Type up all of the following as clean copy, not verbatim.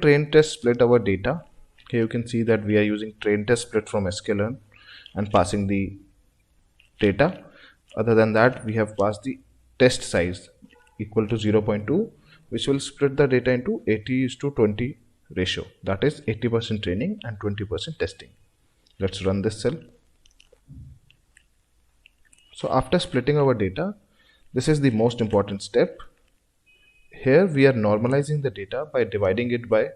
train test split our data. Here you can see that we are using train test split from sklearn and passing the data. Other than that, we have passed the test size equal to 0.2, which will split the data into 80:20 ratio. That is 80% training and 20% testing. Let's run this cell. So after splitting our data, this is the most important step. Here we are normalizing the data by dividing it by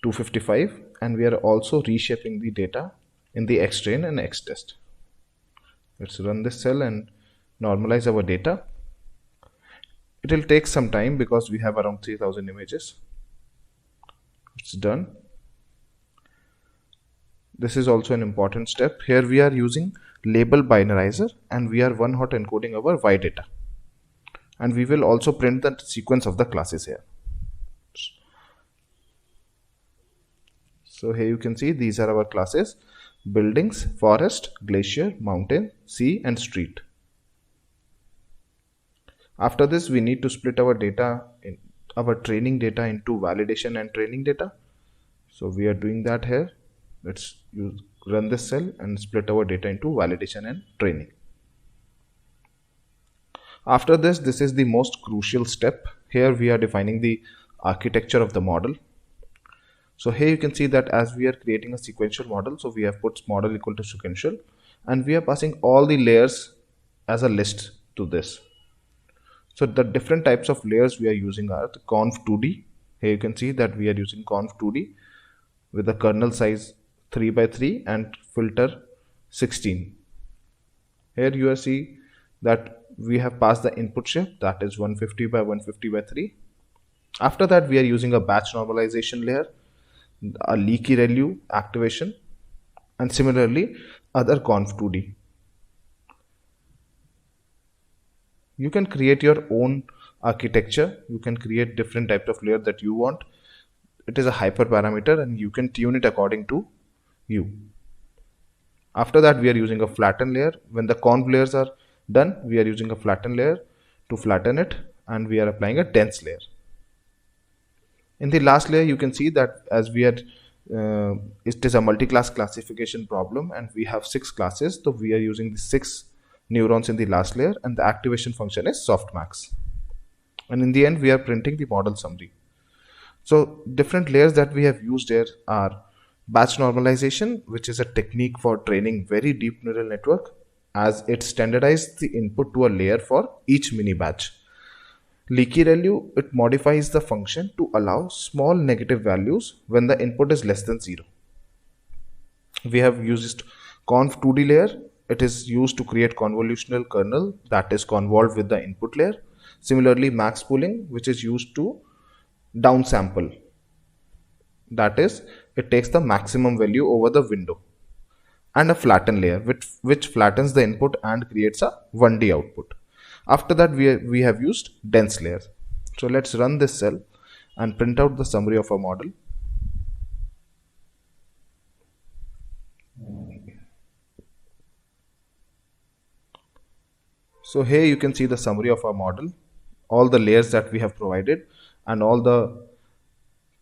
255, and we are also reshaping the data in the xtrain and xtest. Let's run this cell and normalize our data. It will take some time because we have around 3000 images. It's done. This is also an important step. Here we are using label binarizer and we are one hot encoding our Y data. And we will also print the sequence of the classes here. So here you can see these are our classes: buildings, forest, glacier, mountain, sea, and street. After this, we need to split our data, our training data, into validation and training data. So we are doing that here. Let's run this cell and split our data into validation and training. After this is the most crucial step. Here we are defining the architecture of the model. So here you can see that as we are creating a sequential model, so we have put model equal to sequential, and we are passing all the layers as a list to this. So the different types of layers we are using are the conv2d. Here you can see that we are using conv2d with a kernel size 3x3 and filter 16. Here you see that we have passed the input shift, that is 150 by 150 by 3. After that, we are using a batch normalization layer, a leaky ReLU activation, and similarly other conv2d. You can create your own architecture. You can create different types of layer that you want. It is a hyperparameter and you can tune it according to you. After that, we are using a flatten layer. When the conv layers are done, we are using a flatten layer to flatten it, and we are applying a dense layer. In the last layer, you can see that as we are it is a multi-class classification problem and we have 6 classes, so we are using the 6 neurons in the last layer, and the activation function is softmax. And in the end, we are printing the model summary. So different layers that we have used here are batch normalization, which is a technique for training very deep neural network, as it standardizes the input to a layer for each mini batch. Leaky ReLU, it modifies the function to allow small negative values when the input is less than 0. We have used conv2d layer. It is used to create convolutional kernel that is convolved with the input layer. Similarly, max pooling, which is used to downsample. That is, it takes the maximum value over the window. And a flatten layer, which flattens the input and creates a 1D output. After that, we have used dense layer. So let's run this cell and print out the summary of our model. So here you can see the summary of our model, all the layers that we have provided and all the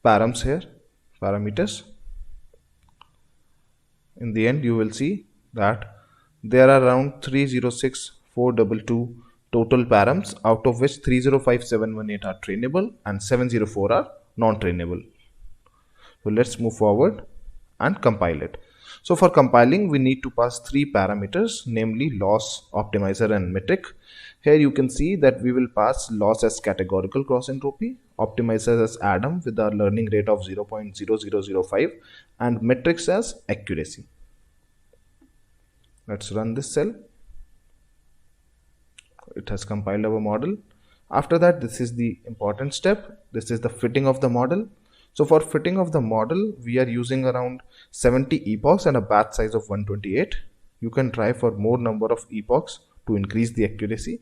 params here, parameters. In the end, you will see that there are around 306,422 total params, out of which 305,718 are trainable and 704 are non-trainable. So let's move forward and compile it. So for compiling, we need to pass 3 parameters, namely loss, optimizer, and metric. Here you can see that we will pass loss as categorical cross entropy, optimizer as Adam with a learning rate of 0.0005, and metrics as accuracy. Let's run this cell. It has compiled our model. After that, this is the important step. This is the fitting of the model. So for fitting of the model, we are using around 70 epochs and a batch size of 128. You can try for more number of epochs to increase the accuracy.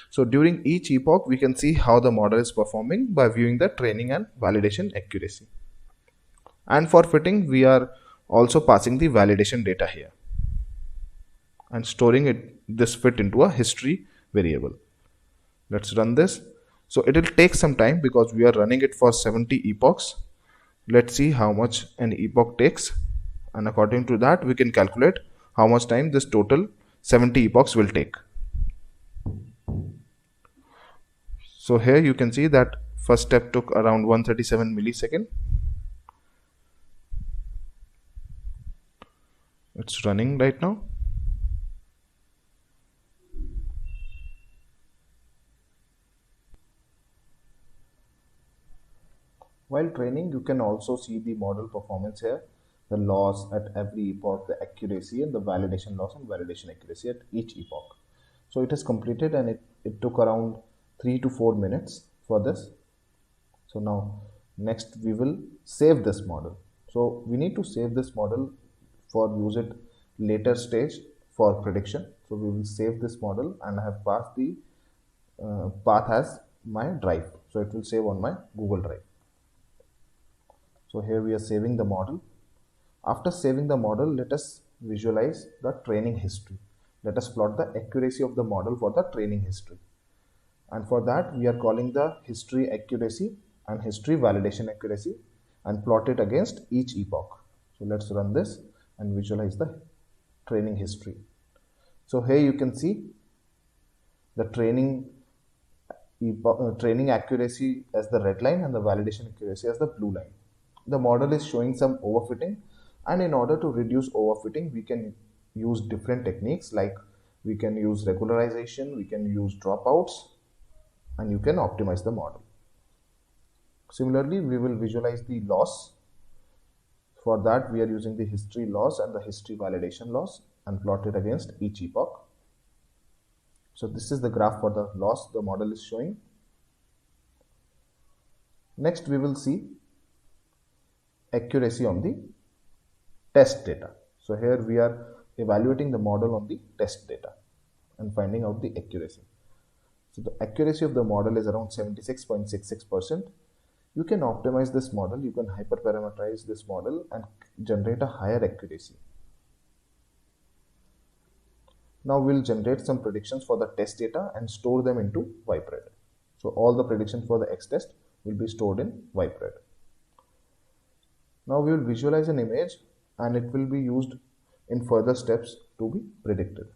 So during each epoch, we can see how the model is performing by viewing the training and validation accuracy. And for fitting, we are also passing the validation data here and storing this fit into a history variable. Let's run this. So it will take some time because we are running it for 70 epochs. Let's see how much an epoch takes, and according to that we can calculate how much time this total 70 epochs will take. So here you can see that first step took around 137 millisecond. It's running right now. While training, you can also see the model performance here, the loss at every epoch, the accuracy, and the validation loss and validation accuracy at each epoch. So it is completed, and it took around 3 to 4 minutes for this. So now next we will save this model. So we need to save this model for use it later stage for prediction. So we will save this model, and I have passed the path as my drive. So it will save on my Google Drive. So here we are saving the model. After saving the model, let us visualize the training history. Let us plot the accuracy of the model for the training history. And for that, we are calling the history accuracy and history validation accuracy and plot it against each epoch. So let's run this and visualize the training history. So here you can see the training accuracy as the red line and the validation accuracy as the blue line. The model is showing some overfitting, and in order to reduce overfitting we can use different techniques, like we can use regularization, we can use dropouts, and you can optimize the model. Similarly, we will visualize the loss. For that we are using the history loss and the history validation loss and plot it against each epoch. So this is the graph for the loss the model is showing. Next we will see accuracy on the test data. So here we are evaluating the model on the test data and finding out the accuracy. So the accuracy of the model is around 76.66%. You can optimize this model, you can hyperparameterize this model and generate a higher accuracy. Now we'll generate some predictions for the test data and store them into Vypred. So all the predictions for the X test will be stored in Vypred. Now we will visualize an image, and it will be used in further steps to be predicted.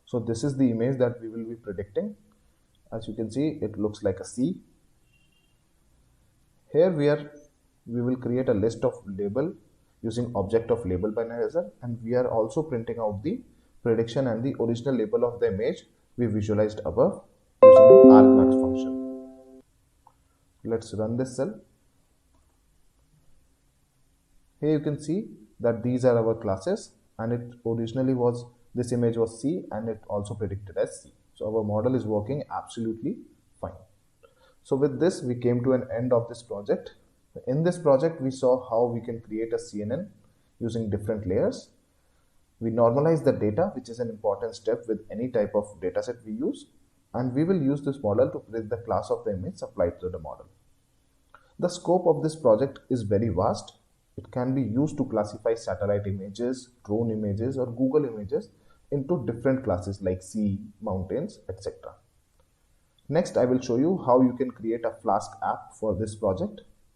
So this is the image that we will be predicting. As you can see, it looks like a C. Here we will create a list of label using object of label binaryzer, and we are also printing out the prediction and the original label of the image we visualized above using the argmax function. Let's run this cell. Here you can see that these are our classes, and it originally was, this image was C, and it also predicted as C. So our model is working absolutely fine. So with this we came to an end of this project. In this project we saw how we can create a CNN using different layers. We normalize the data, which is an important step with any type of dataset we use, and we will use this model to predict the class of the image supplied to the model. The scope of this project is very vast. It can be used to classify satellite images, drone images, or Google images into different classes like sea, mountains, etc. Next, I will show you how you can create a Flask app for this project.